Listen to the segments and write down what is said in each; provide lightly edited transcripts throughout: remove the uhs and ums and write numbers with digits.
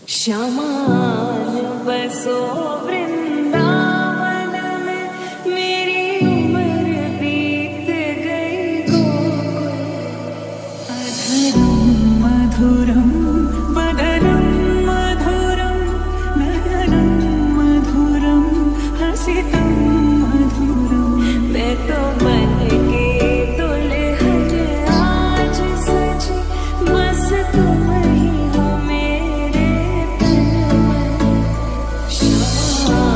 श्यामाल बसो वृंदावन में, मेरी उम्र बीत गई गोकुल। अधरम मधुरम वदनम मधुरम, नयनम मधुरम हसितम मधुरम। मैं तो बन के दुल्हन आज सजी, बस तुम ही हो मेरे तन मन। श्याम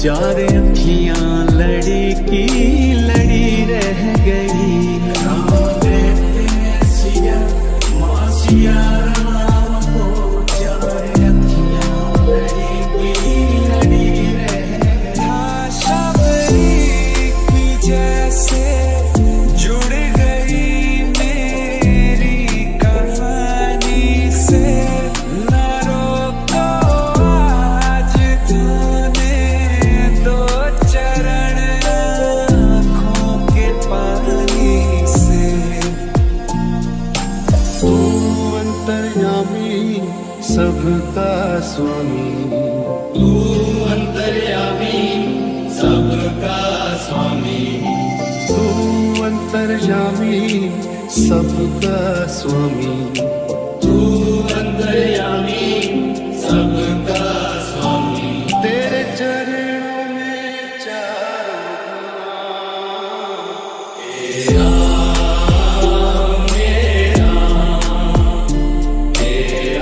चार अखियां लड़ी की लड़ी रह गई। सबका स्वामी तू अंतर्यामी, सबका स्वामी तू अंतर्यामी, सबका स्वामी तू अंतर्यामी, सबका स्वामी। तेरे चरणों में चारों तेरा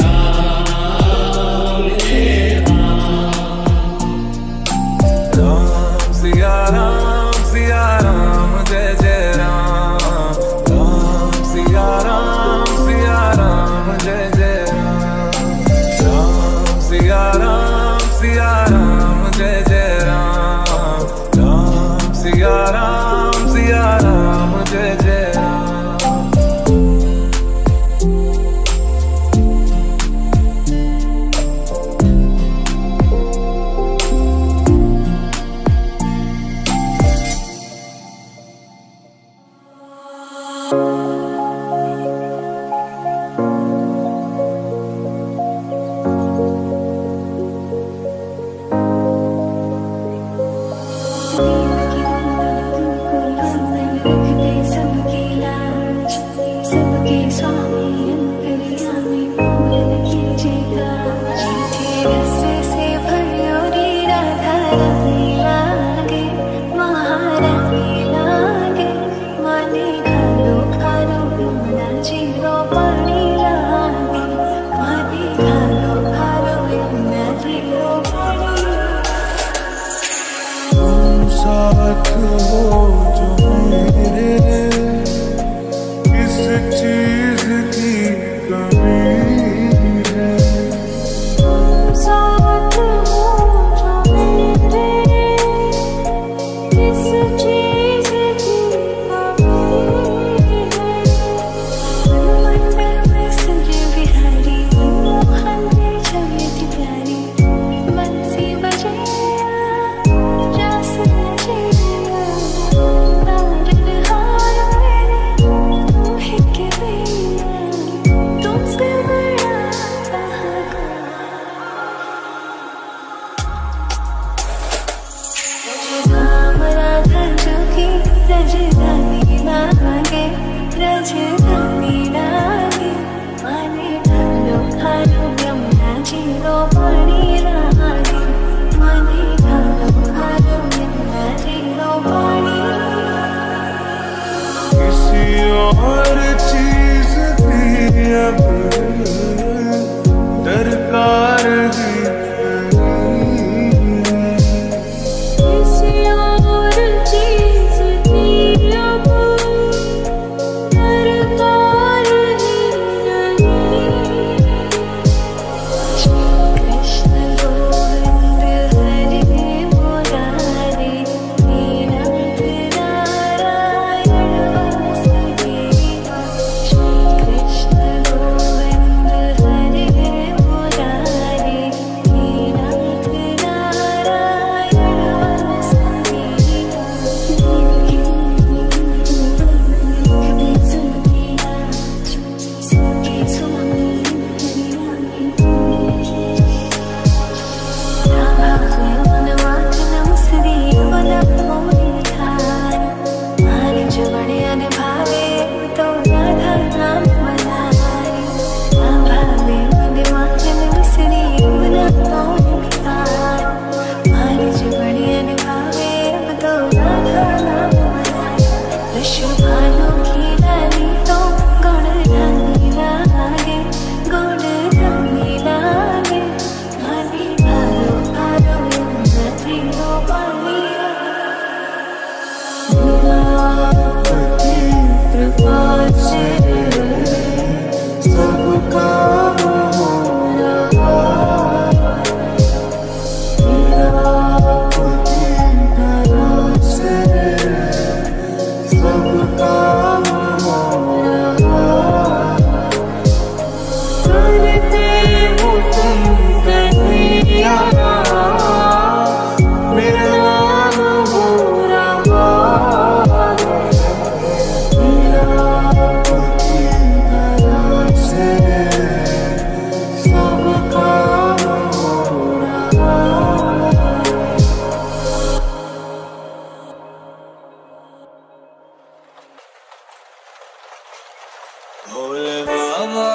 भोले बाबा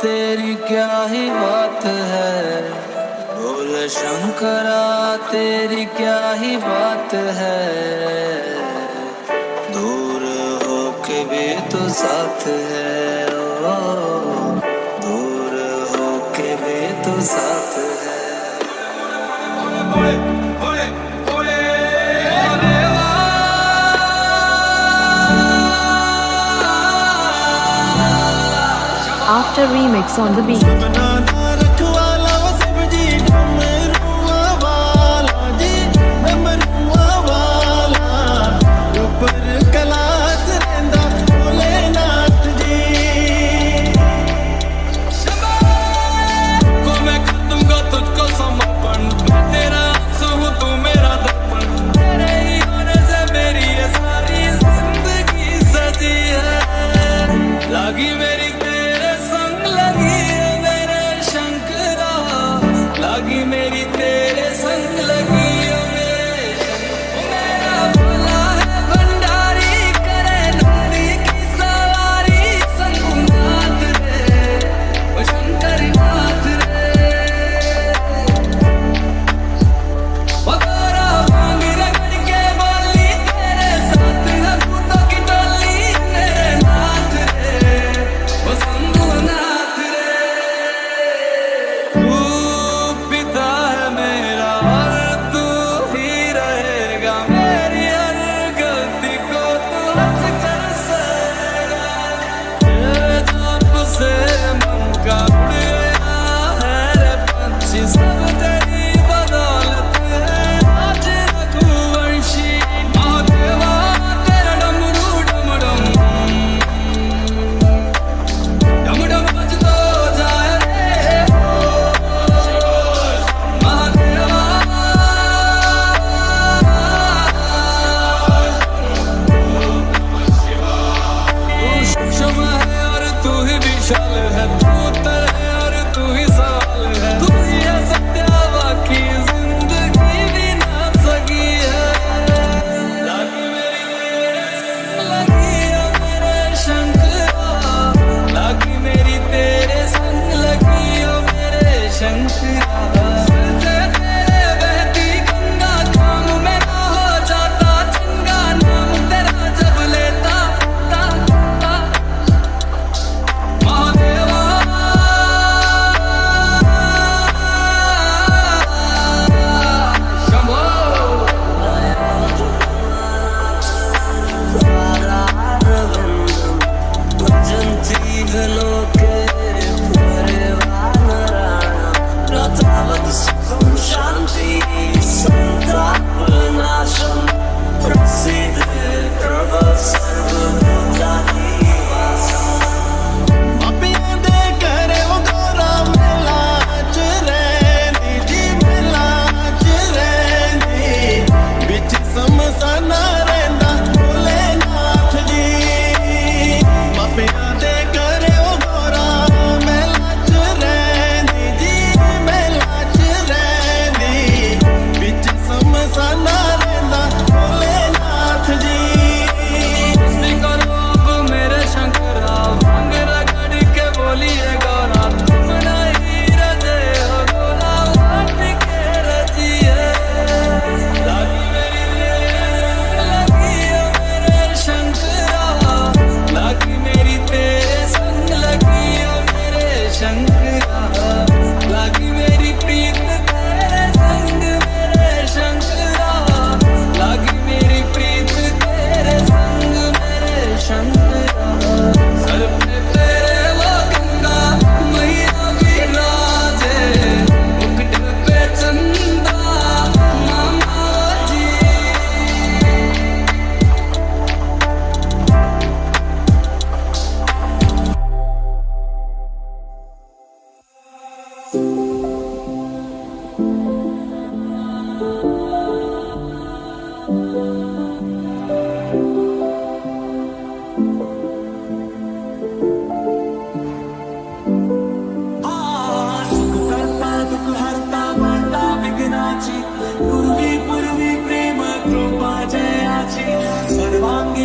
तेरी क्या ही बात है, भोले शंकरा तेरी क्या ही बात है, दूर होके भी तो साथ है, ओ दूर होके भी तो साथ है। Bhole Bhole Bhole After remix on the beat. लगी मेरी तेरे संग लगी है मेरे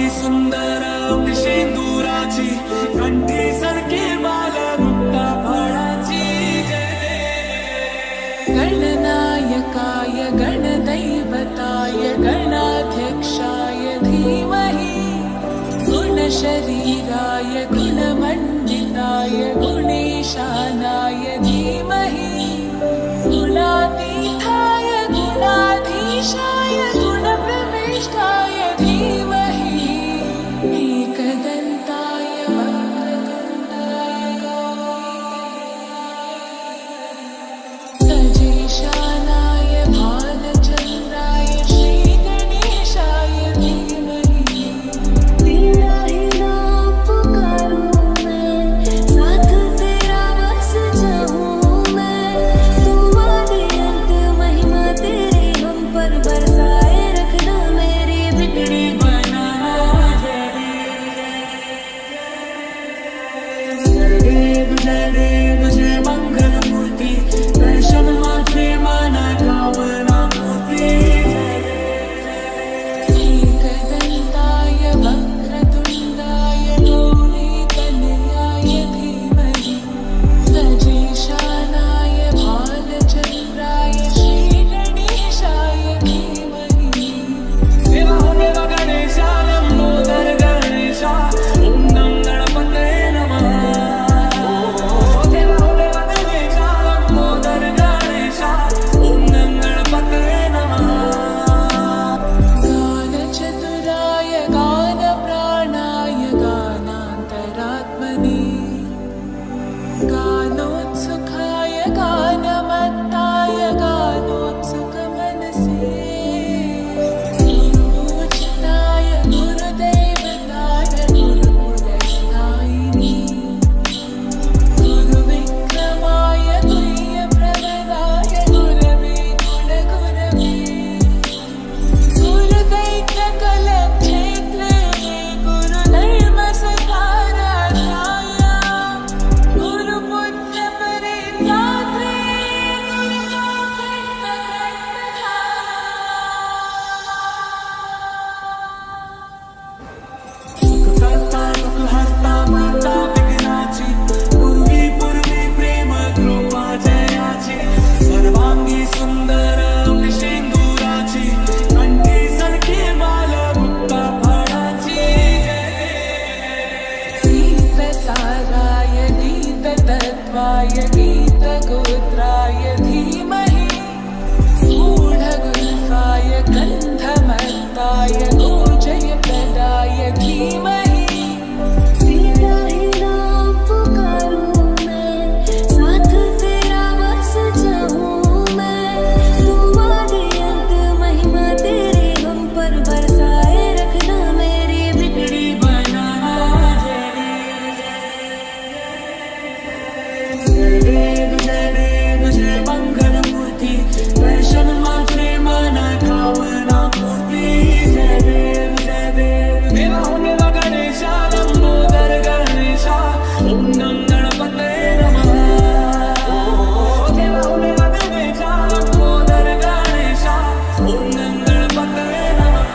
सुंदर शेंदुराची कंठी सरके बाल मुक्ता फळाची गणनायकाय गणदैवताय गणाध्यक्षाय धीमहि गुणशरीराय गुणमण्डिताय गुणेशानाय धीमहि गुणातीताय गुणाधीशाय गुणप्रविष्टाय धीमहि एकदन्ताय वक्रतुण्डाय गजेशानाय भालचन्द्राय श्रीगणेशाय धीमहि तेरा ही नाम पुकारूं मैं, साथ तेरा बस जाऊं मैं। तू आदि अंत महिमा तेरी हम पर बरसाए रखना मेरी बिगड़ी बनाना जय देव जय मंगल मूर्ति दर्शन मात्रे माना कामना मूर्ति एकदन्ताय वक्रतुण्डाय गौरीतनयाय धीमहि गजेशानाय भालचन्द्राय श्रीगणेशाय धीमहि देवा हो देवा गणेशा लंबोदर गणेशा ओम नम गणपतये नमः देवा हो देवा गणेशा लंबोदर गणेशा ओम नम गणपतये नमः गानचतुराय गानप्राणाय गानान्तरात्मने गानोत्सुकाय गानमत्ताय गानोत्सुकमनसे गुरुपूजिताय गुरुदैवताय गुरुपुरस्तायिने गुरुविक्रमाय गुह्यप्रवराय गुरवे गुणगुरवे गुरुदैत्यकलक्षेत्रे गुरुधर्मसखाराध्याय गुरुपुत्रपरित्रात्रे सुखकर्ता दुःखहर्ता माता विघ्नाची पूर्वी पूर्वी प्रेम कृपा जयाची सर्वांगी सुंदर शेंदुराची कंठी सरके बाल मुक्ता फळाची गीतसाराय गीततत्त्वाय गीतगोत्राय धीमहि गूढगुल्फाय गन्धमत्ताय गोजयप्रदाय धीमहि तेरा ही नाम पुकारूं मैं, साथ तेरा बस जाऊं मैं। तू आदि अंत महिमा तेरी हम पर बरसाए रखना मेरी बिगड़ी बनाना जय देव जय मंगल मूर्ति दर्शन मात्रे माना कामना मूर्ति जय देव देवा हो देवा गणेशा लंबोदर गणेशा ओम नम गणपतये नमः देवा हो देवा गणेशा लंबोदर गणेशा ओम नम गणपतये नमः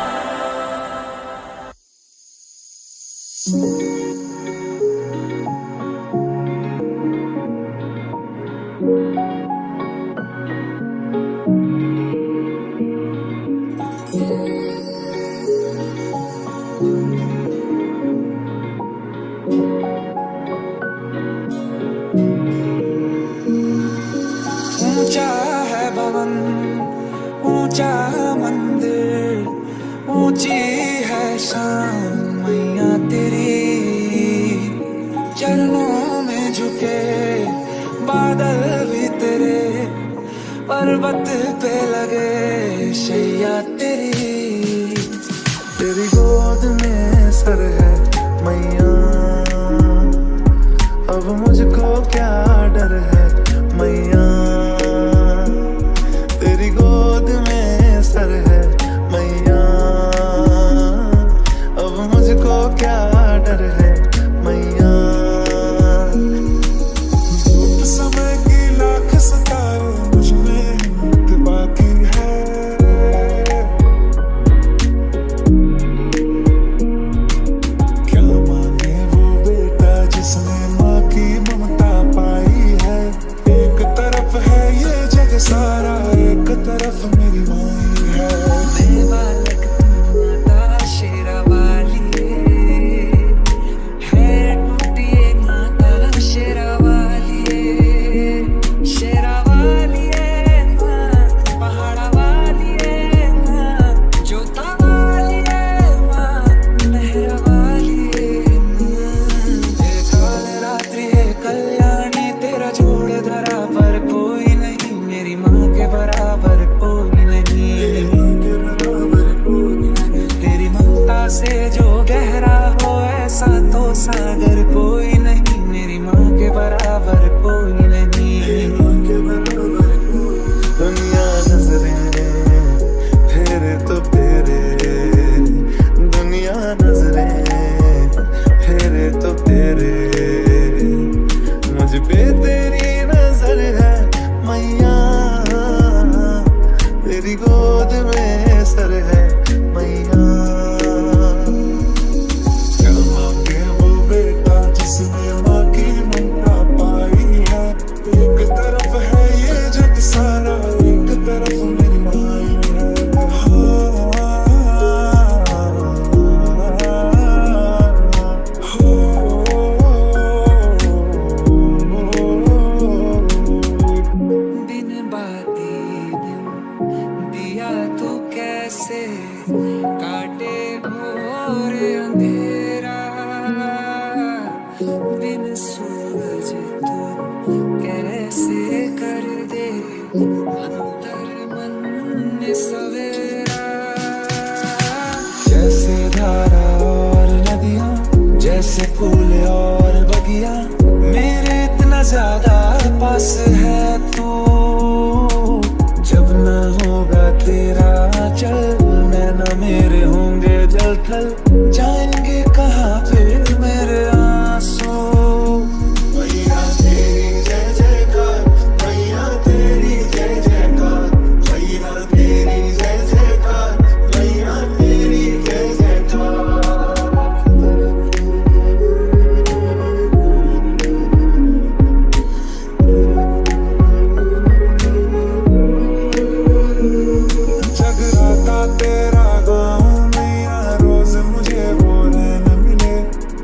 ऊंचा है भवन ऊंचा मंदिर ऊंची है शान मैया तेरी चरणों में झुके बादल भी तेरे पर्वत पे लगे शैया तेरी तेरी गोद में सर है मैया अब मुझको क्या डर है मैया तेरी गोद में सर है मैया अब मुझको क्या डर है मैया धूप समय की लाख सितारे मुझ में हिम्मत बाकी है से जो गहरा हो ऐसा तो सागर कोई नहीं, मेरी माँ के बराबर कोई नहीं। दुनिया नजरें फेरे तो तेरे, दुनिया नजरें फेरे तो तेरे, मुझ पे तेरी नजर है मैया, तेरी गोद में सर है मैया। क्या मांगे वो बेटा जिसने माँ की ममता पाई है, एक तरफ है ये जग सारा, एक तरफ मेरी माई है। दिन बाती दिन दिया तू कैसे काटे घोर अंधेरा, बिन सूरज तू कैसे कर दे अंतर मन में सवेरा। जैसे धारा और नदियाँ, जैसे फूल और बगिया, मेरे इतना ज्यादा पास है तू। जब न होगा तेरा चल नैना मेरे होंगे जल थल, जाएंगे कहाँ फिर मेरे आंसू। मैया तेरी जय जयकार, मैया तेरी जय जयकार, मैया तेरी जय जयकार, मैया तेरी जय जयकार। जगराता तेरा गाँव मैया, रोज मुझे वो नैन मिले,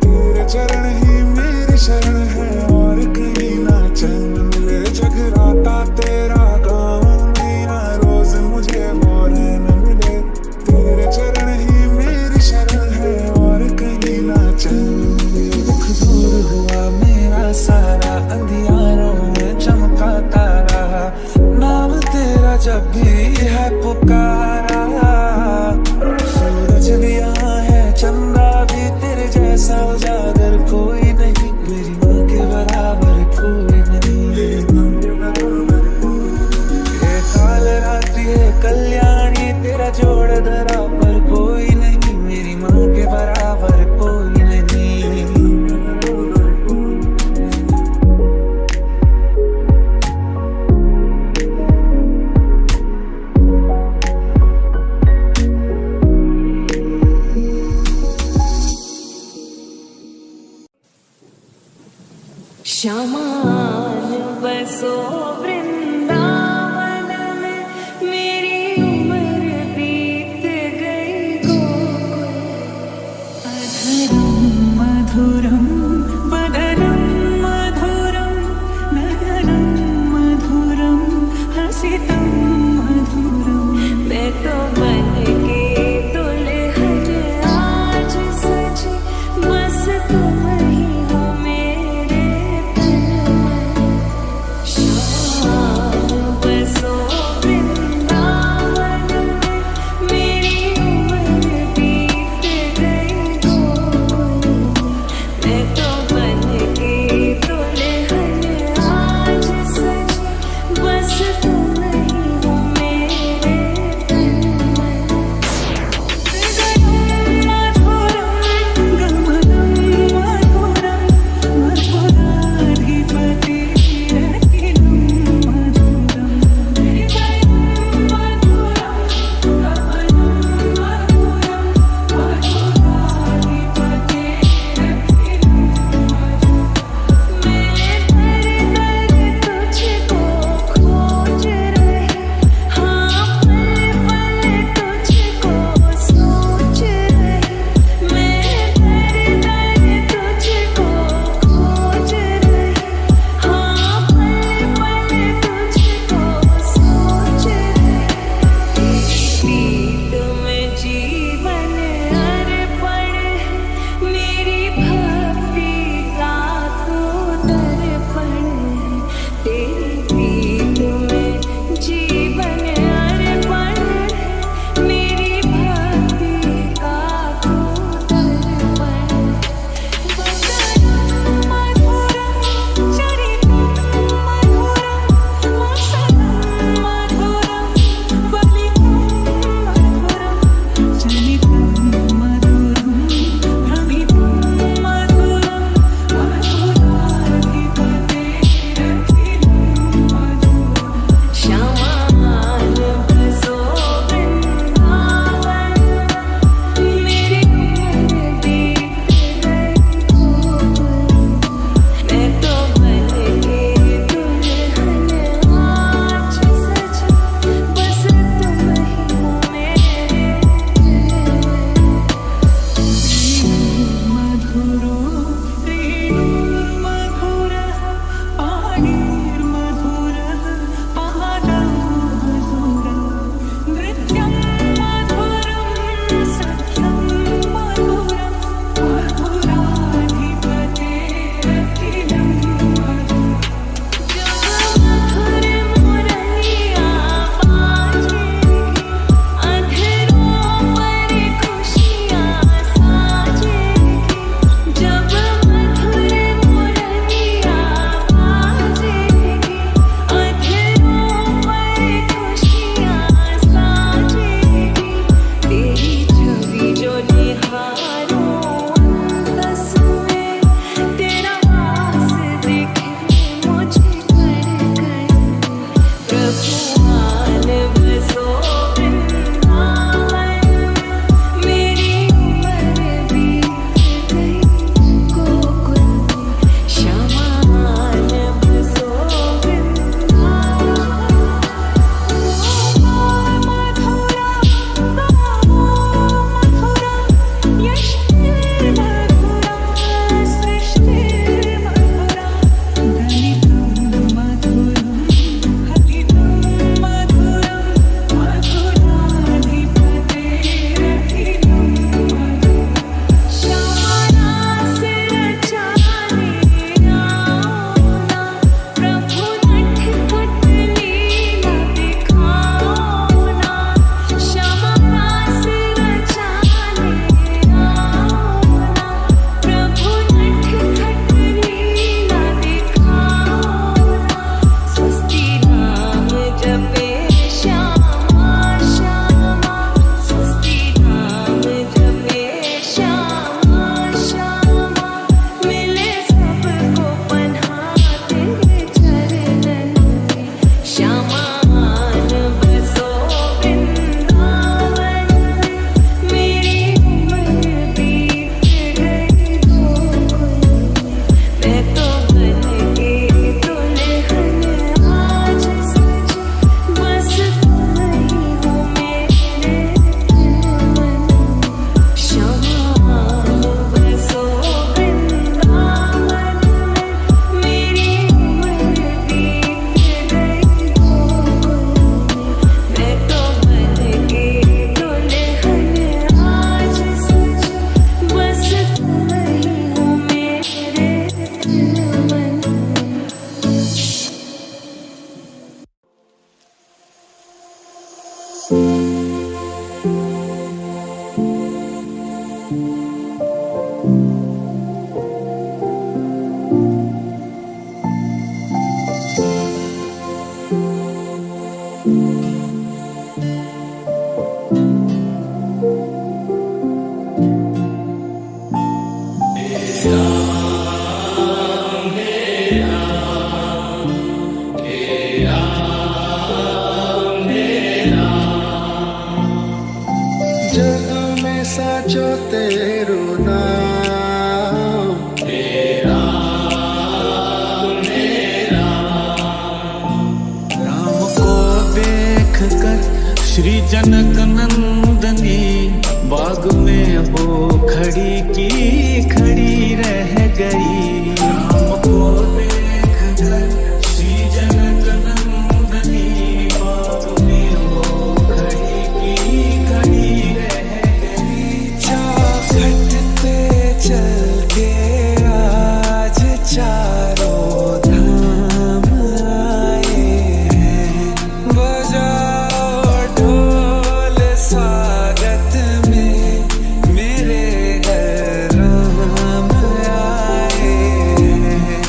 तेरे चरण ही मेरी शरण है और कहीं ना चैन मिले। जगराता तेरा गाँव मैया, रोज मुझे वो नैन मिले, तेरे चरण ही मेरी शरण है और कहीं ना चैन मिले। दुख दूर हुआ मेरा सारा, अंधियारों में चमका तारा, नाम तेरा जब भी है पुकारा। सूरज भी यहाँ है, चंदा भी तेरे जैसा उजागर कोई नहीं, मेरी माँ के बराबर कोई नहीं। ये काल रात्रि है कल्याणी, तेरा जोड़ धरा पर कोई नहीं, मेरी माँ के बराबर कोई नहीं। श्यामान बसो वृंदावन में, मेरी उम्र बीत गई गोकुल। अधरम मधुरम वदनम मधुरम, नयनम मधुरम हसितम मधुरम। मैं तो बन के दुल्हन आज सजी, बस तुम ही हो मेरे तन मन। जग में साचो तेरू नाम, राम को देख कर श्री जनक नंदनी बाग में वो खड़ी की खड़ी रह गई। राम को देख कर श्री जनक नंदनी बाग में वो खड़ी की खड़ी रह गई। घटते चल के आज चारों धाम आए हैं, बजाओ ढोल स्वागत में मेरे घर राम आए हैं।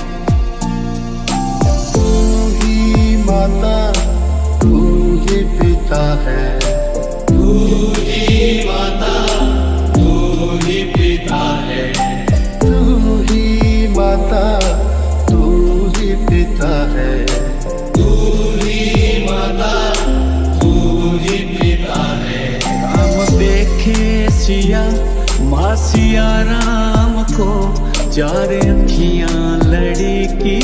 तू ही माता तू ही पिता है, तू ही माता तू ही पिता है, तू ही माता तू ही पिता है, तू ही माता तू ही पिता है। राम देखे सिया माँ सिया राम को, चार अखियां लड़ी की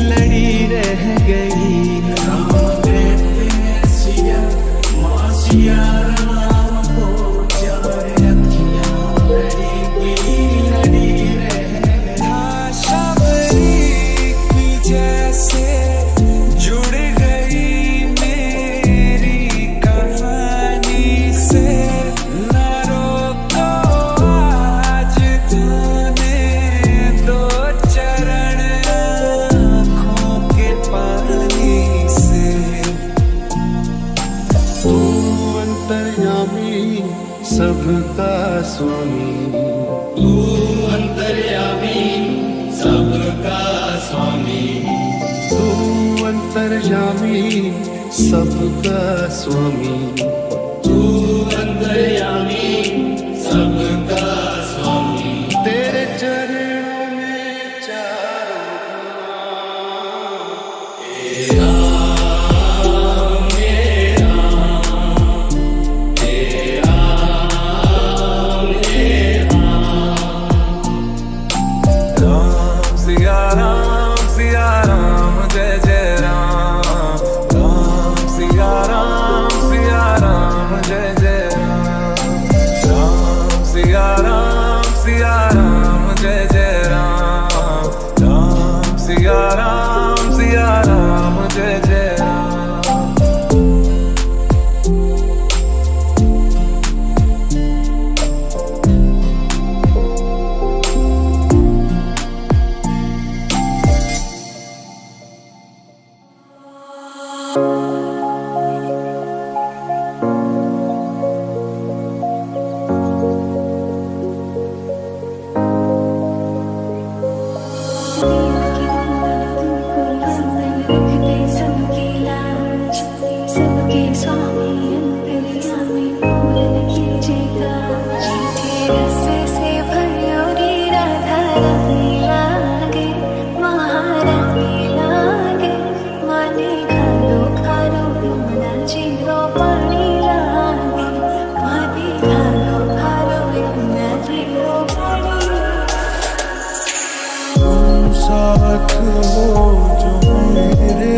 लड़ी रह गई। राम देखे सिया माँ सिया राम को, चार अखियां लड़ी की लड़ी रह गई। शबरी की जैसे जुड़ गई मेरी कहानी से, न रोको आज धोने दो चरण आँखों के पानी से। तू अंतर्यामी सबका स्वामी, तू अंतर्यामी सबका स्वामी, तू अंतर्यामी सबका स्वामी, तू अंतर्यामी सबका स्वामी। तेरे चरणों में चारों धाम, राम सिया राम जय जय राम, राम सिया राम जय जय राम, राम सिया राम जय जय राम, राम सिया राम जय जय राम। सबके स्वामी अंतर्यामी पूर्ण कीजिएगा। मीठे रस से भरियोरी राधा रानी लागे, महारानी लागे, माने खारो खारो यमुना जीरो पानी लागे, माने खारो खारो यमुना जीरो पानी। तुम साथ हो जो मेरे,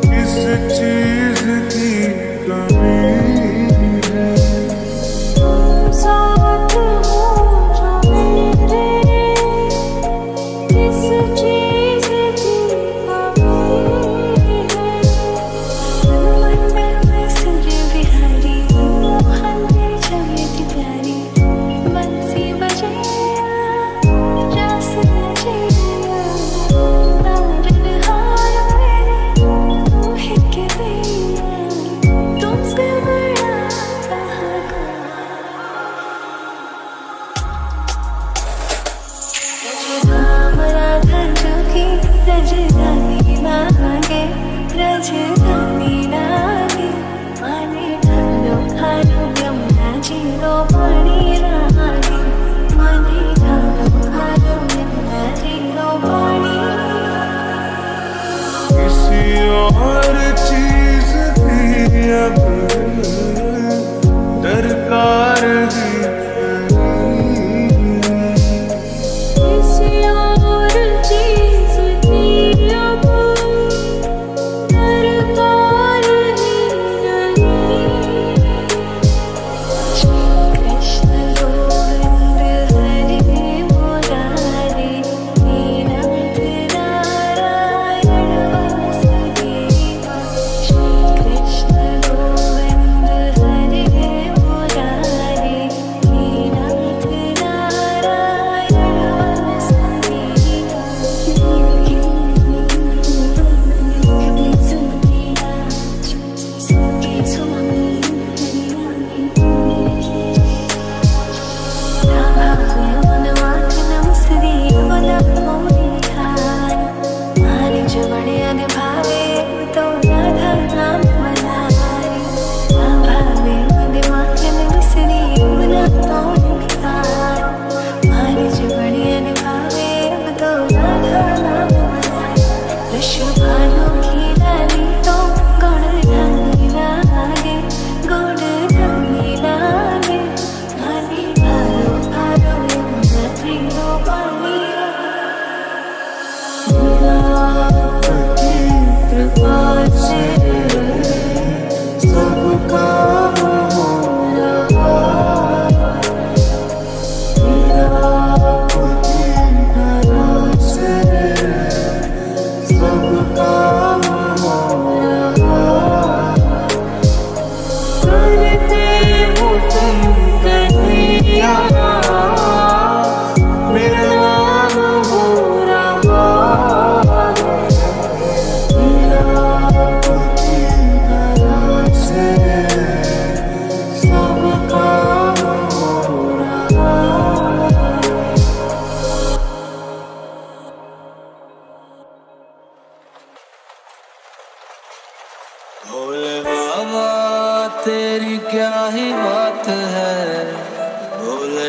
किस चीज की कमी है। साथ हो जो मेरे, किस चीज की कमी है। मन में बसर बिहारी, मोहन में छवि प्यारी, बंसी बजाया रास बजाया, तार हार मेरे तू ही के दैया, तुमसे बड़ा कहाँ राम राधा जोगी रजधानी लागे, रजधानी लागे, माने खालो खालो यमुना जीरो पानी लागे, माने खालो खालो यमुना जीरो पानी। किसी और चीज की अब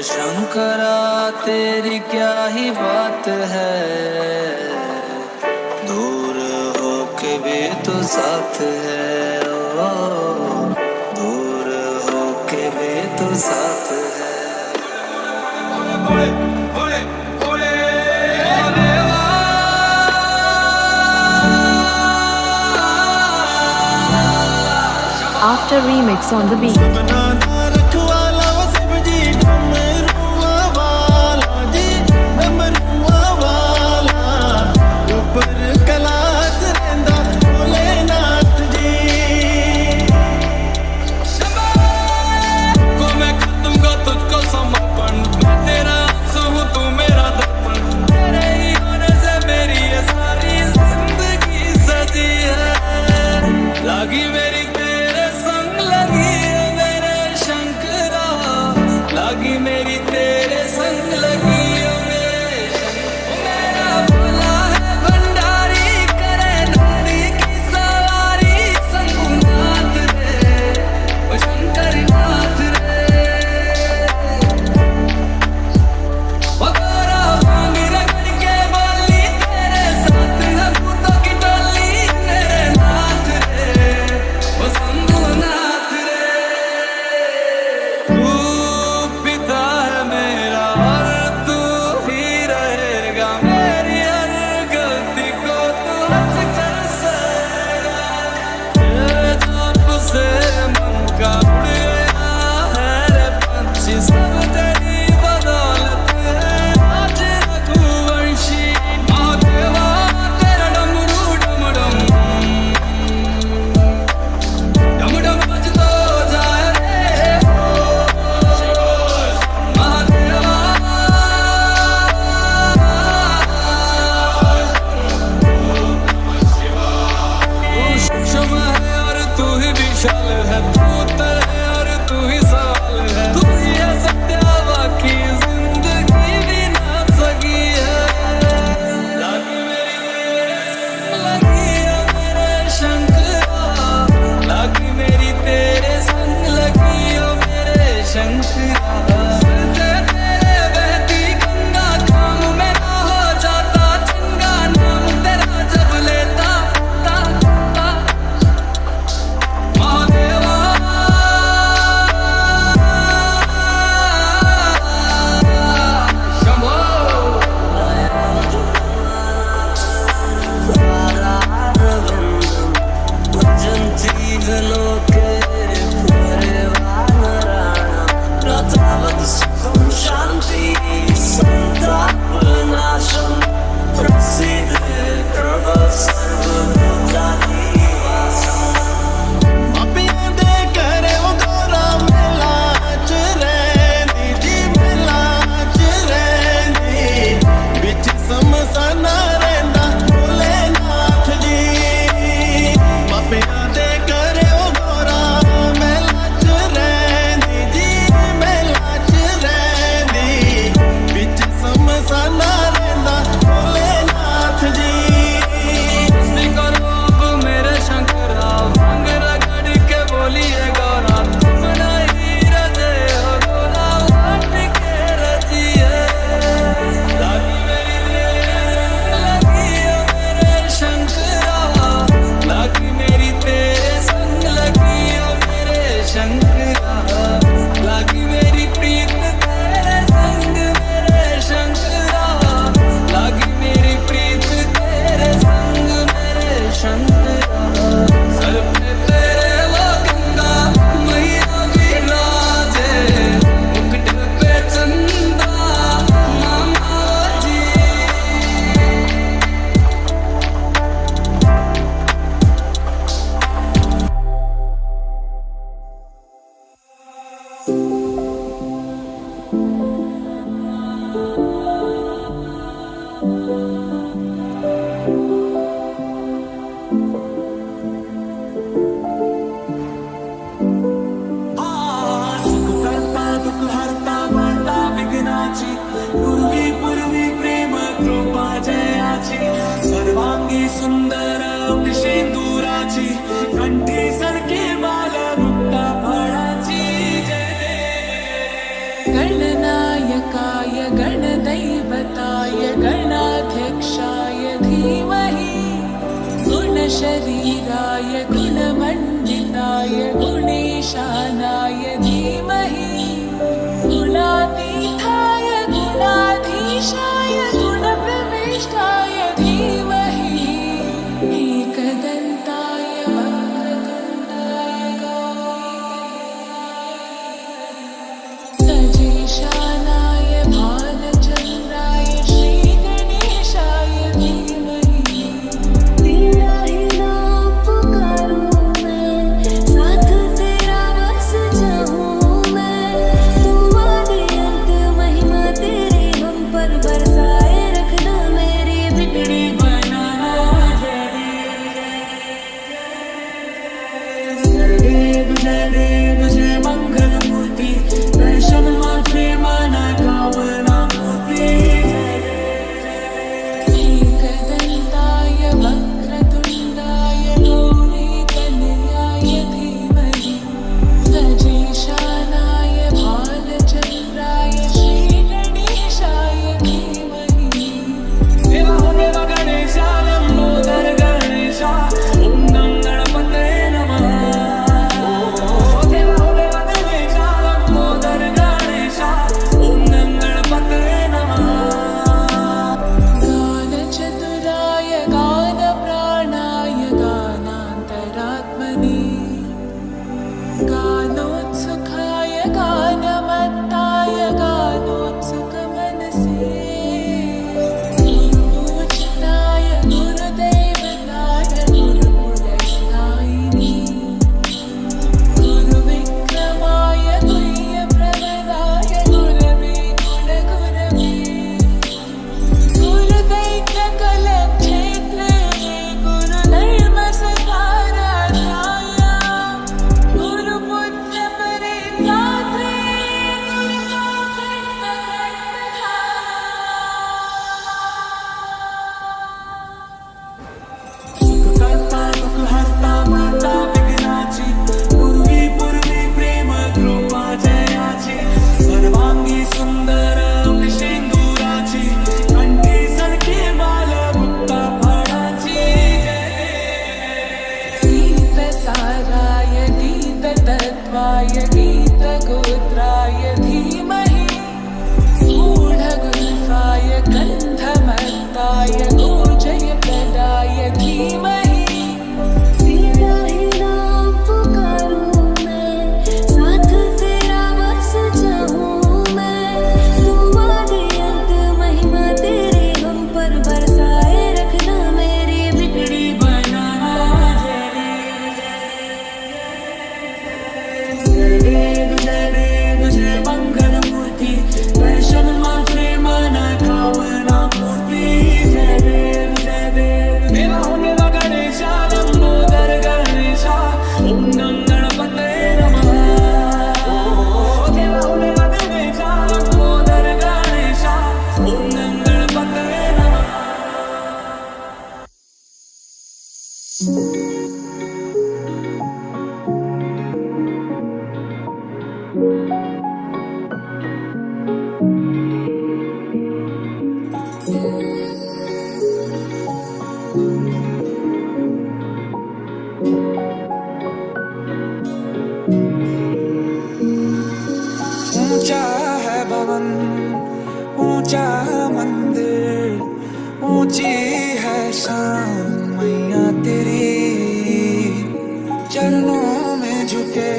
शंकरा तेरी क्या ही बात है, दूर होके भी तो साथ है, ओ दूर होके भी तो साथ है। After remix on the beat. Loke, pure vanarana, शरीराय गुणमण्डिताय गुणेशानाय धीमहि गुणातीताय गुणाधीशाय गुणप्रविष्टाय धीमहि एकदन्ताय वक्रतुण्डाय सजेशानाय भालचन्द्राय श्रीगणेशाय धीमहि तेरा ही नाम पुकारूं मैं, साथ तेरा बस चाहूं मैं। तू आदि अंत महिमा तेरी हम पर बरसाए रखना, मेरी बिगड़ी बनाना जय देव जय मंगल मूर्ति दर्शन मात्रे माना कामना मूर्ति एकदन्ताय वक्रतुण्डाय गौरीकन्याय धीमहि सजेशानाय भालचन्द्राय श्रीगणेशाय धीमहि देवा हो देवा गणेशा लंबोदर गणेशा ओम नम गणपतये नमः देवा हो देवा गणेशा लंबोदर गणेशा ओम नम गणपतये नमः गानचतुराय गानप्राणाय गानान्तरात्मने गानोत्सुकाय गानमत्ताय गानोत्सुकमनसे गुरुपूजिताय गुरुदैवताय गुरुकुलस्थायिने गुरुविक्रमाय गुह्यप्रवराय गुरवे गुणगुरवे गुरुदैत्यकलक्षेत्रे गुरुधर्मसखाराध्याय गुरुपुत्रपरित्रात्रे सुखकर्ता दुःखहर्ता माता विघ्नाची पूर्वी पूर्वी प्रेम कृपा जयाची सर्वांगी सुंदर शेंदुराची कंठी सणके बाल मुक्ता फळाची गीत साराय गीत तत्वाय गीत गोत्राय धीमहि गूढगुल्फाय गन्धमत्ताय गोजयप्रदाय धीमहि तेरा ही नाम पुकारूं मैं, साथ तेरा बस चाहूं मैं। तू आदि अंत महिमा तेरी हम पर बरसाए रखना, मेरी बिगड़ी बनाना जय देव जय मंगल मूर्ति दर्शन मात्रे माना कामना मूर्ति जय देव देवा हो देवा गणेशा लंबोदर गणेशा ओम नम गणपतये नमः देवा हो देवा गणेशा लंबोदर गणेशा ओम नम गणपतये नमः ऊंचा है भवन ऊंचा मंदिर ऊंची है शान मैया तेरी चरणों में झुके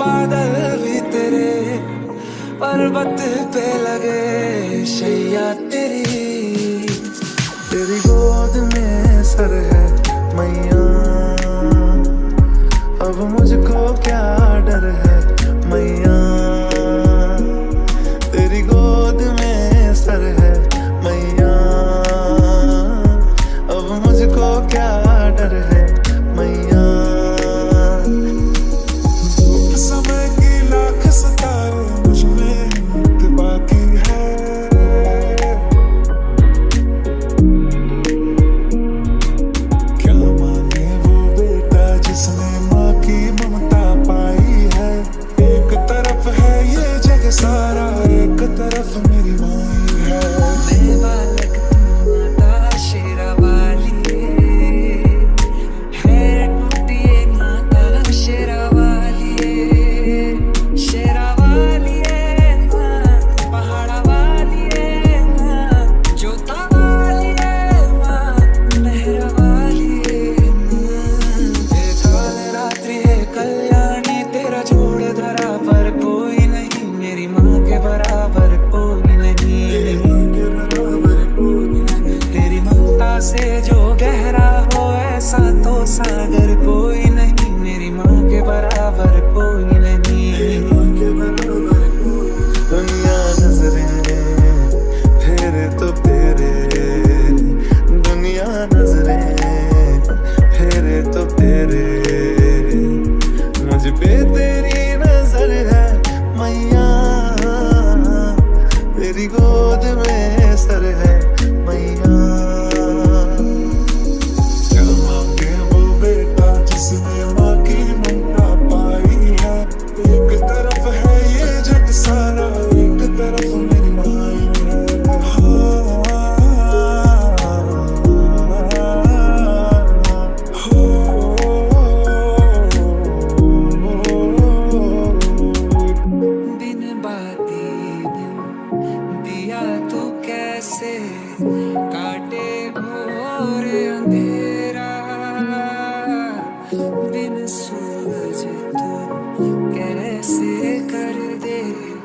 बादल भी तेरे पर्वत पे लगे शैया तेरी तेरी गोद में सर है मैया अब मुझको क्या डर है मैया तेरी गोद में सर है मैया अब मुझको क्या डर है मैया धूप समय की लाख सितारे मुझ में हिम्मत बाकी है क्या माने वो बेटा जिसने माँ की ममता पाई है। एक तरफ है ये जग सारा एक तरफ मेरी माई है। मैं बालक तू माता शेरा वाली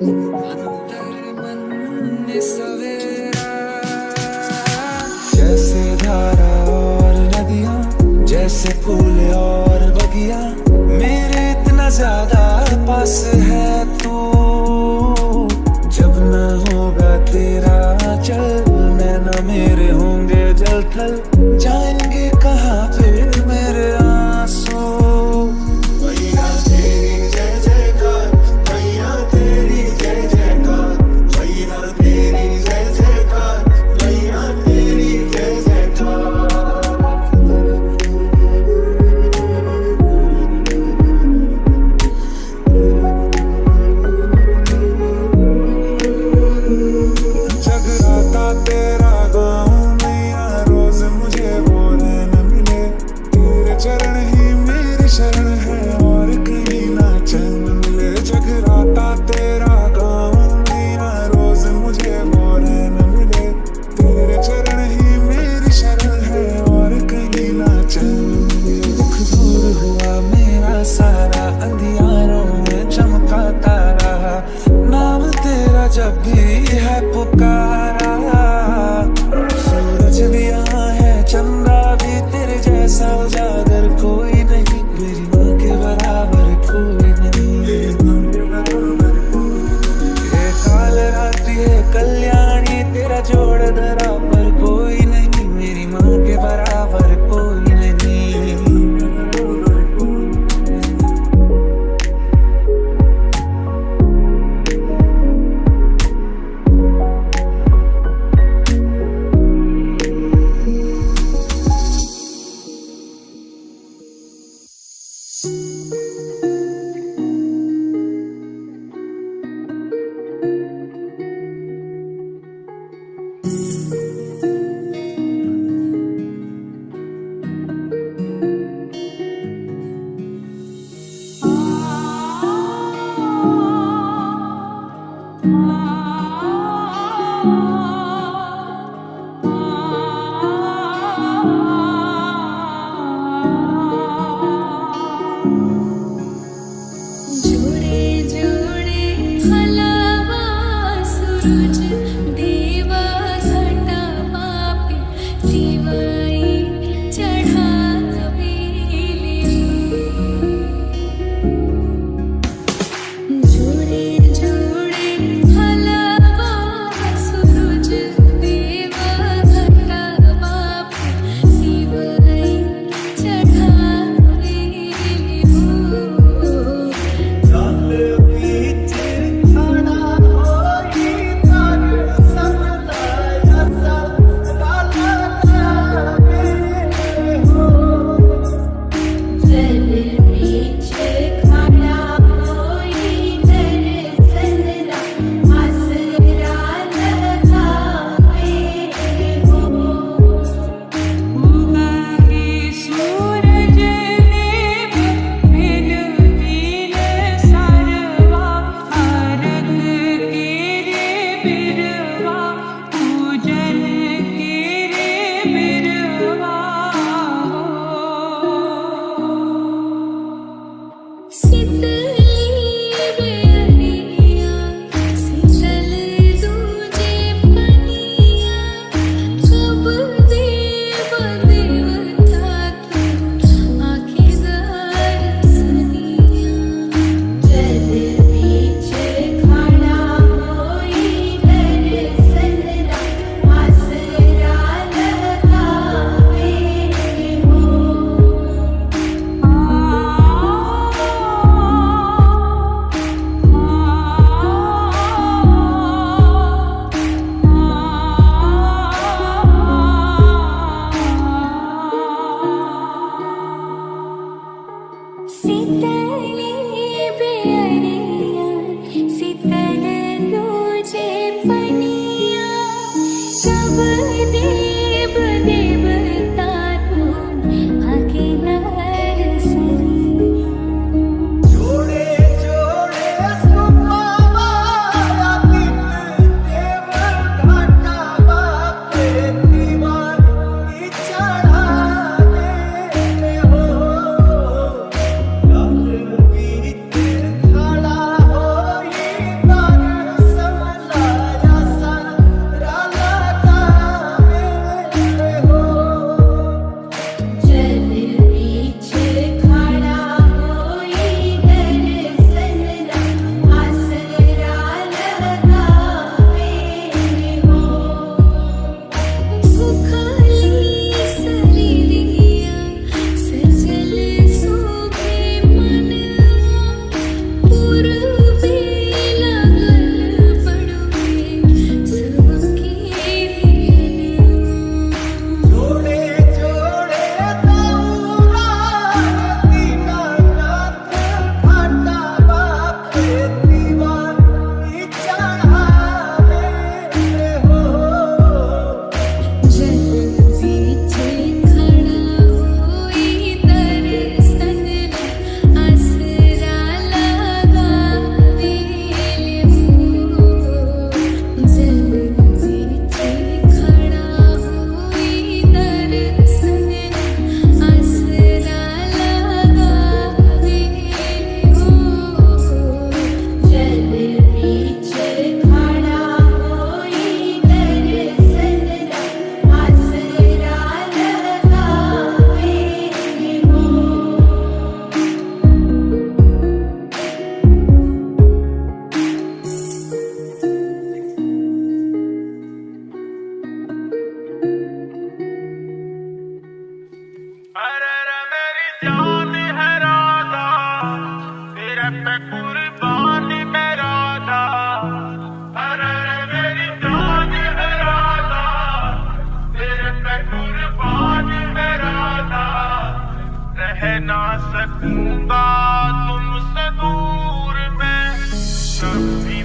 मन में सवेरा जैसे धारा और नदियाँ, जैसे फूल और बगिया, मेरे इतना ज्यादा पास है तू। जब न होगा तेरा चल, नैना मेरे होंगे जल थल, जाएंगे कहाँ फिर मेरे आंसू। मैया तेरी जय जयकार, मैया तेरी जय जयकार, मैया तेरी जय जयकार, मैया तेरी जय जयकार। जगराता तेरा गाऊं मैया, रोज मुझे वो न मिले। तेरे चरण ही मेरी शरण है, और कहीं ना चैन मिले। जगराता तेरा गाऊं मैया, रोज मुझे वो न मिले। तेरे चरण ही मेरी शरण है, और कहीं ना चैन मिले। दुख दूर हुआ मेरा सारा, अंधियारों में चमका तारा, नाम तेरा जब भी है पुकारा। सूरज भी यहाँ है, चंदा भी तेरे जैसा उजागर कोई नहीं, मेरी माँ के बराबर कोई नहीं। ये काल रात्रि है कल्याणी, तेरा जोड़ धरा पर कोई नहीं, मेरी माँ के बराबर कोई नहीं। जोड़े जोड़े हलावा सूरज देवा घटा पापी दिवाई चढ़ा बेली। जोड़े जोड़े हलावा सूरज देवा घटा पापी दिवाई चढ़ा बेली। पीछे खड़ा होगी तारा,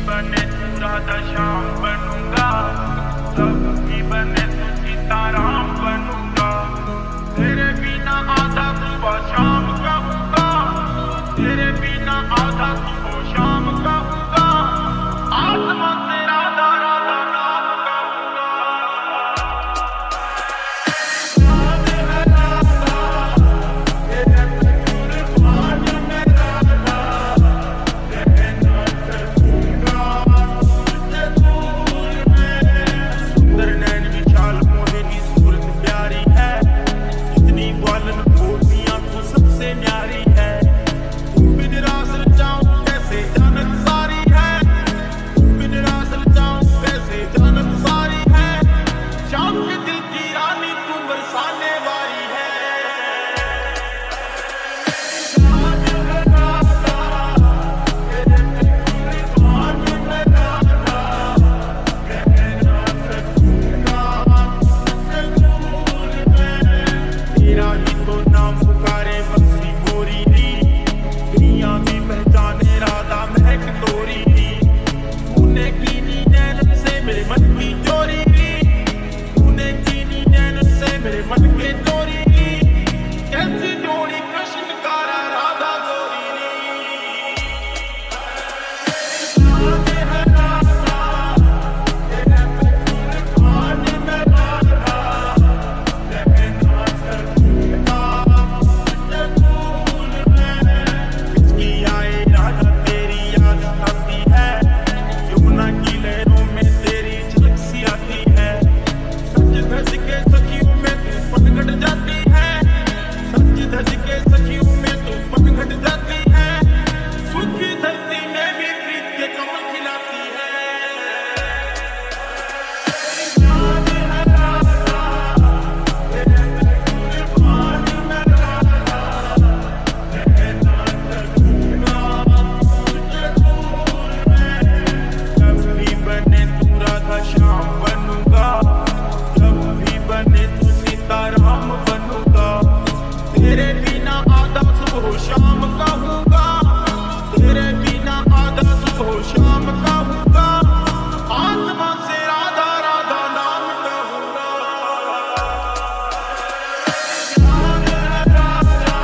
बने तू राधा श्याम बनूंगा, जब भी बने तू सीताराम बनूंगा। तेरे बिना आधा सुबह शाम कहूंगा, तेरे बिना आधा सुबह शाम कहूंगा। आत्मा से राधा राधा नाम कहूंगा। याद है राधा तेरे पे कुर्बान में राधा, रहना सकूंगा तुझसे दूर में। सुंदर नैन विशाल मोहिनी सूरत प्यारी है, इतनी ग्वालन गोपियां तू सबसे न्यारी है। तू बिन रास रचाऊं कैसे जानत सारी है, तू बिन रास रचाऊं कैसे जानत सारी है। श्याम के दिल की रानी तू बरसाने वाली है। याद है राधा तेरे पे कुर्बान में राधा, रहना सकूंगा तुझसे दूर में। तेरा ही तो नाम पुकारे बंसी गोरी री, दुनिया भी पहचाने राधा महक तोरी री। तूने कीनी नैनन से मेरे मन की चोरी ली, तूने कीनी नैनन से मेरे मन के चोरी ली। कैसी जोड़ी कृष्ण कारा राधा गोरी ली। याद है राधा तेरे पे कुर्बान में राधा, रहना सकूंगा तुझसे दूर में। किसकी आए राधा तेरी याद आती है, यमुना की लहरों में तेरी झलक सी आती है। सच धज के सखियों में तू पनघट जाती है, सच धज के सखियों में तू पनघट जाती है। सूखी धरती में भी प्रीत के कमल खिलाती है। याद है राधा तेरे पे कुर्बान में राधा, रहना सकूंगा तुझसे दूर में। जब भी बने तू राधा श्याम बनूंगा, जब भी बने तू सीताराम बनूंगा। तेरे बिना आधा सुबह शाम कहूंगा, तेरे बिना आधा सुबह शाम कहूंगा। आत्मा से राधा राधा नाम कहूंगा। याद है राधा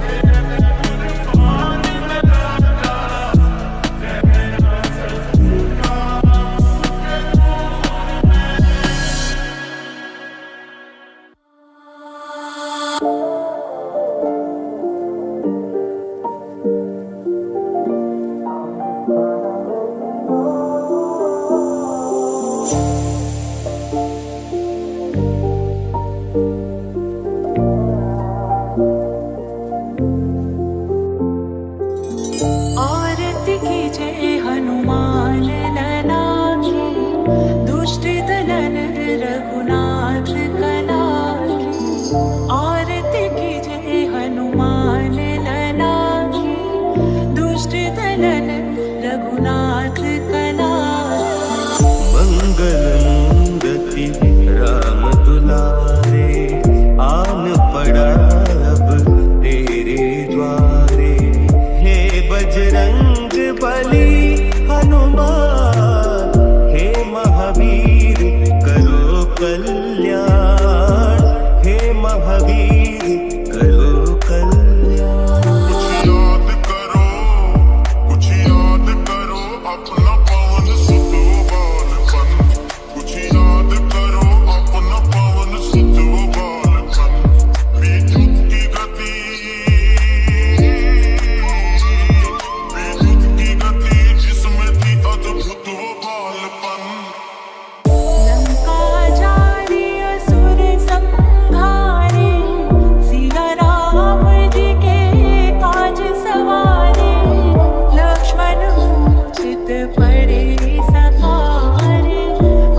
तेरे पे कुर्बान में राधा, रहना सकूंगा तुझसे दूर में। आरती की जय हनुमान लला की, दुष्ट दलन रघुनाथ कला की। आरती की जय हनुमान लला की, दुष्ट दलन रघुनाथ कला की। मंगल मूर्ति राम दुलारे, आन पड़ा अब तेरे द्वारे। हे बजरंग बली हनुमान, हे महावीर करो कल्याण, हे महावीर करो कल्याण। याद करो कुछ याद करो अपना पवन सुत वो बालपन, कुछ याद करो अपना पवन सुत वो बालपन। विद्युत की गति, विद्युत की गति जिसमें थी अद्भुत वो बालपन। लंका जारी असुर संहारे, सिया राम जी के काज सवारे। लक्ष्मण मूर्छित पड़े सहारे,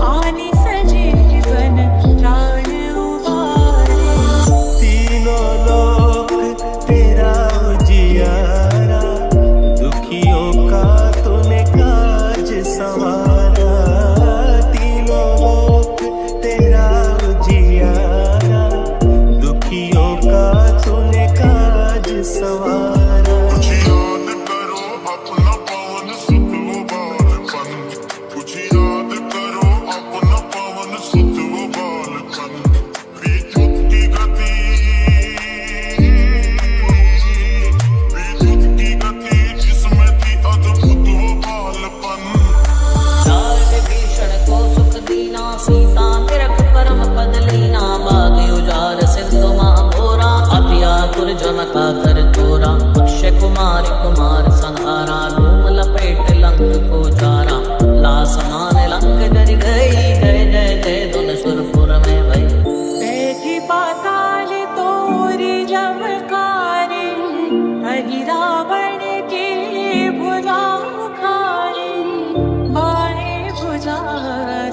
आनि सजीवन प्राण उबारे। तीनों लोक तेरा उजियारा, दुखियों का तूने काज संवारा। तीनों लोक तेरा उजियारा, दुखियों का तूने काज संवारा। कुछ याद करो अपना पवन सुत वो बालपन।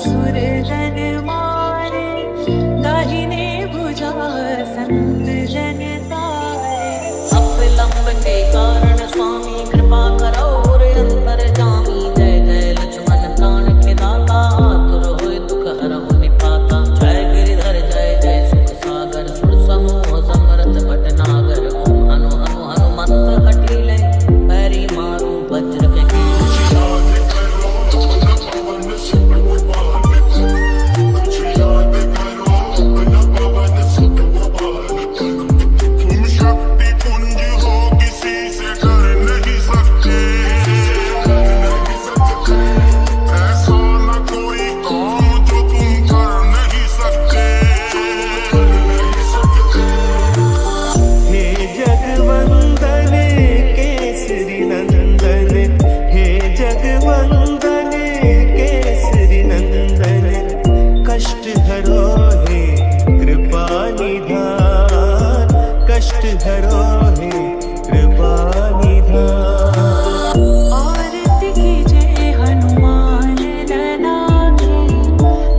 सुरजन मारे, दाहिने भुजा संत जन तारे। अपलंब के कारण स्वामी कृपा करो रे अंतर्जामी। जय जय लक्ष्मण प्राण के दाता, आतुर होए दुख हरहु निपाता। जय गिरिधर जय जय सुख सागर, सुर समूह समरथ भटनागर। ओम हनु हनु हनुमंत हठीले, पैरी मारू वज्र के कील। याद करो अपना पवन सुत गोपाल को, कुछ याद करो अपना पवन सुत गोपाल को। तुम शक्ति पुंज हो किसी से कर नहीं सकते, ऐसा न कोई काम जो तुम कर नहीं सकते। हे जगवंदन केसरी नंदन, हे जगवंदन केसरी नंदन। कष्ट हरो हे कृपा निधान, कष्ट हरो हे कृपा निधान। आरती कीजिए हनुमान लला की,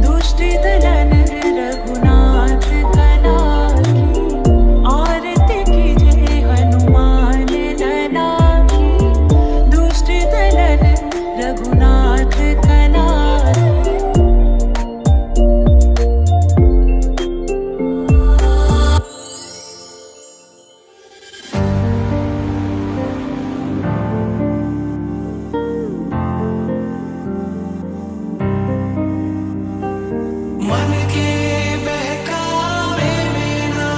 दुष्ट दलन रघुनाथ कला की। आरती कीजिए हनुमान लला की, दुष्ट दलन रघुनाथ कला की। मन के बहकावे में ना,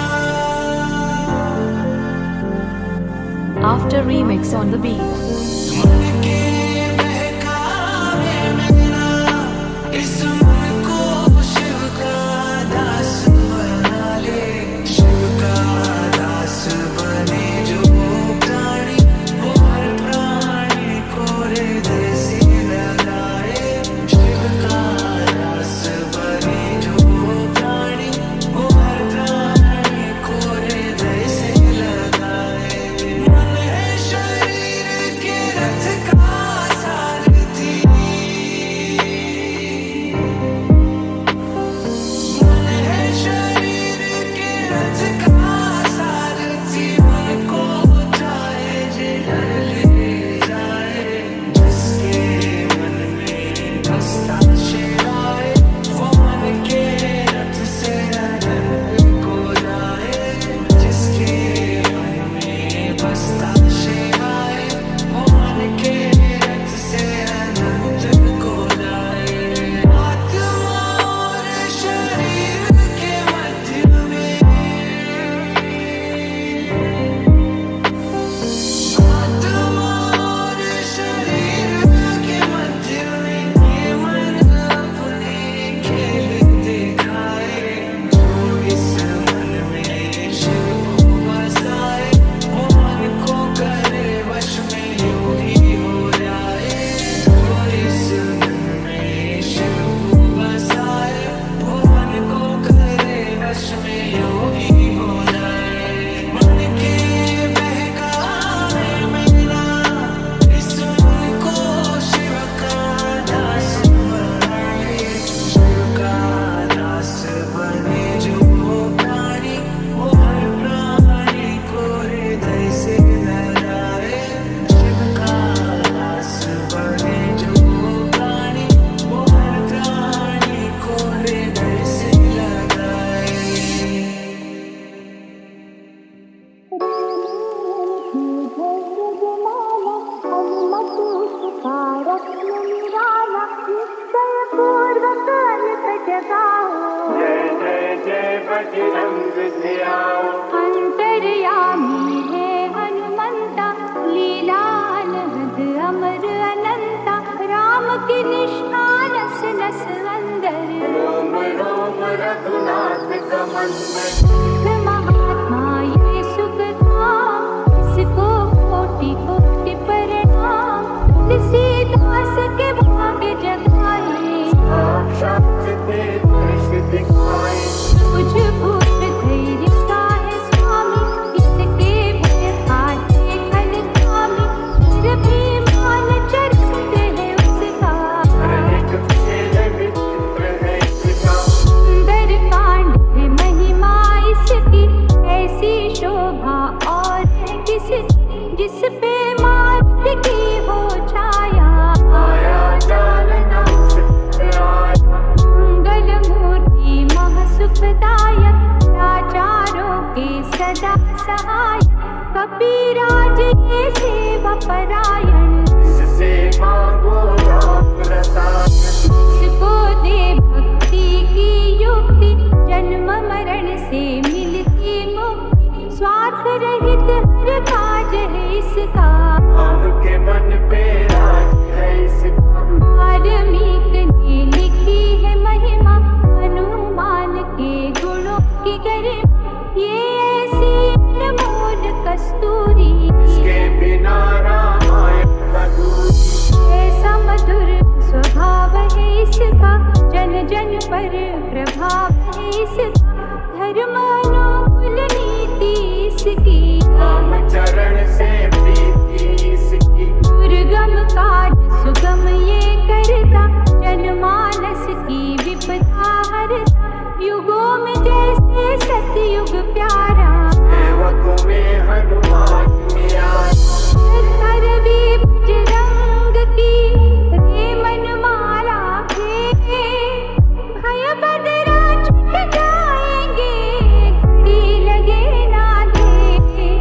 After remix on the beat. मन के बहकावे में ना। इस मन को शिव का दास बना ले, शिव का दास बने जो प्राणी, वो हर प्राणी को हृदय से लगाए। शिव का दास बने जो प्राणी, वो हर प्राणी को हृदय से लगाए। मन है शरीर के रथ का सारथी, मन है शरीर के रथ का सारथी। मन को चाहे जिधर ले जाए, जिसके मन में बसता शिवाय, वो मन के रथ से अनंत को जाए। जिसके मन में बसता शिवाय, वो मन के रथ से अनंत को जाए। आत्मा और शरीर के मध्य में, आत्मा और शरीर के मध्य में, ये मन अपने खेल दिखाए। जो इस मन में शिव को बसाए, वो मन को करे वश में योगी हो जाए। जो इस मन में शिव को बसाए, वो मन को करे वश में योगी हो जाए। मन के बहकावे में ना, इस मन को शिव का दास बना ले। शिव का दास बने जो प्राणी, वो हर प्राणी को हृदय से लगाए। शिव का दास बने जो प्राणी, वो हर प्राणी को हृदय से लगाए। जय जय जय बजरंग ध्याओ, अंतर्यामी है हनुमंता, लीला अनहद अमर अनंता। राम की निष्ठान नस अंदर, रोम रोम रघुनाथ कमंदर। महात्मा ये सुख धाम, इसको कोटि कोटि प्रणाम। तुलसीदास के भाग्य जगाए, साक्षात तेरे दिखाए। तुझ भूत धैर्य का है स्वामी, इसके भय खाते अलगामी। फिर भी मान चरित्र है उसका, एक फेर पर प्रभाव है इसका, धर्म अनुकूल नीति इसकी, राम चरण से प्रीति इसकी, दुर्गम काज सुगम ये करता, जनमानस की विपदा हरता, युगों में जैसे सतयुग प्यारा, सेवकों में हनुमान न्यारा, रवि बजरंग की रे मन माला के, भय बदरा छुट जाएंगे, घड़ी लगे ना देखे,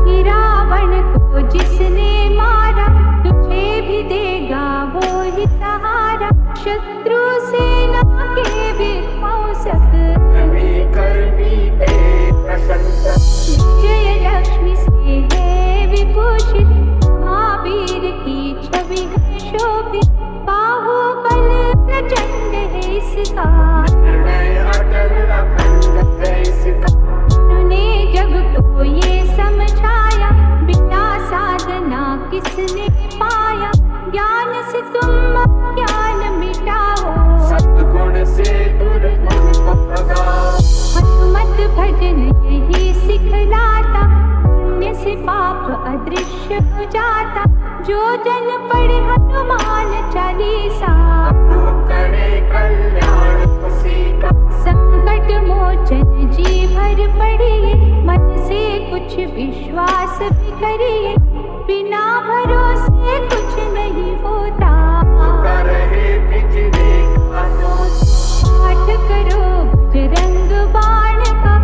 कि रावण को जिसने मारा, तुझे भी देगा वो ही सहारा, शत्रु सेना के विध्वंसक, रवि कर्मी के प्रशंसक, जय लक्ष्मी से है विभूषित, महावीर की छवि है शोभित, बाहुबल प्रचंड है इसका, निर्णय अटल अखंड है इसका, उन्होंने जग को ये समझाया, बिना साधना किसने पाया, ज्ञान से तुम अज्ञान मिटाओ, सद्गुण से दुर्गुण को भगाओ, हनुमत भजन यही सिखलाता, पुण्य से पाप अदृश्य हो जाता, जो जन पढ़े हनुमान चालीसा, तो करे कल्याण खुशी का, संकट मोचन जी भर पड़िए, मन से कुछ विश्वास भी करिए, बिना भरोसे कुछ नहीं होता, कर रहे बिजली का जोश, पाठ करो बजरंग बाण का,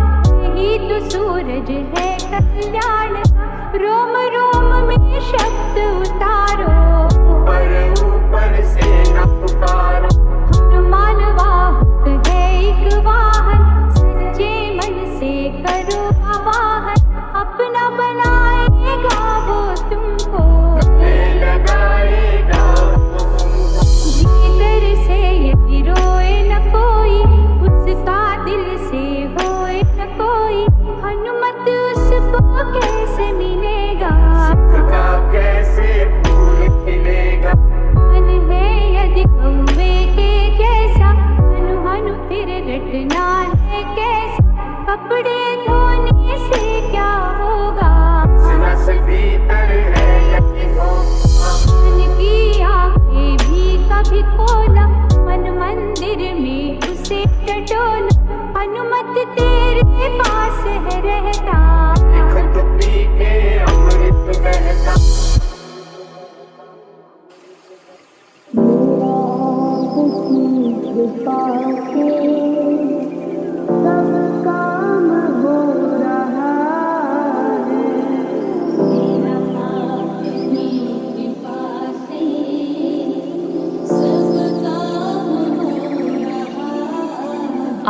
यही तो सूरज है कल्याण का, रोम रोम में शब्द उतारो, ऊपर से न पुकारो, हनुमान वाहक है एक वाहन, सच्चे मन से करो आवाहन, अपना बनाएगा वो तुमको, लगाएगा भीतर से यदि रोए न कोई, उसका दिल से होए न कोई, हनुमत उसको कैसे मिलेगा, का कैसे फूल खिलेगा, मन है यदि कौवे के जैसा, हनु हनु फिर रटना है कैसा, कपड़े धोने से क्या होगा, नस भीतर है यकीन हो, मन की आंखें भी कभी खोला, मन मंदिर में उसे टटोला, हनुमत तेरे पास है रहता, खत पी के अमृत बहता,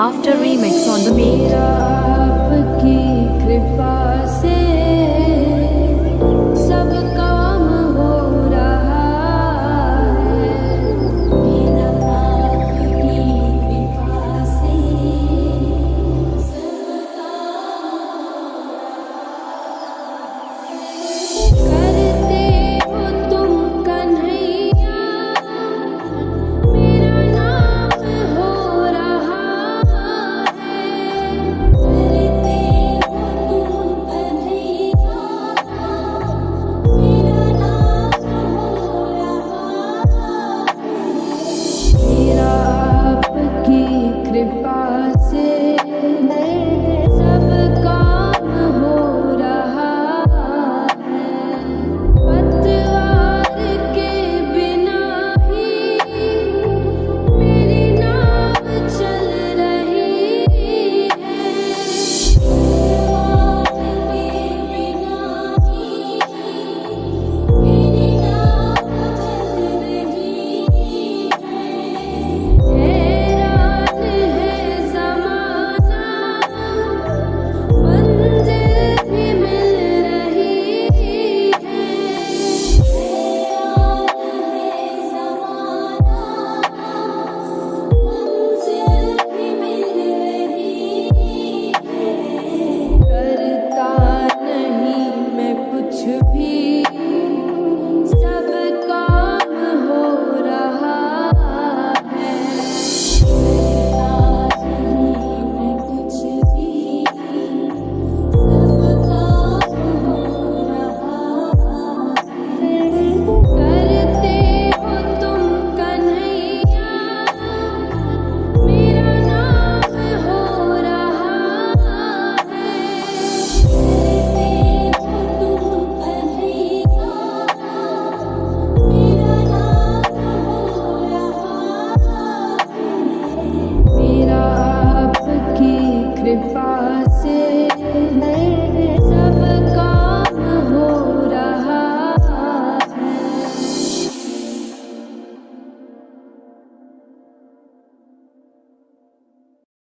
After remix on the beat. आपकी कृपा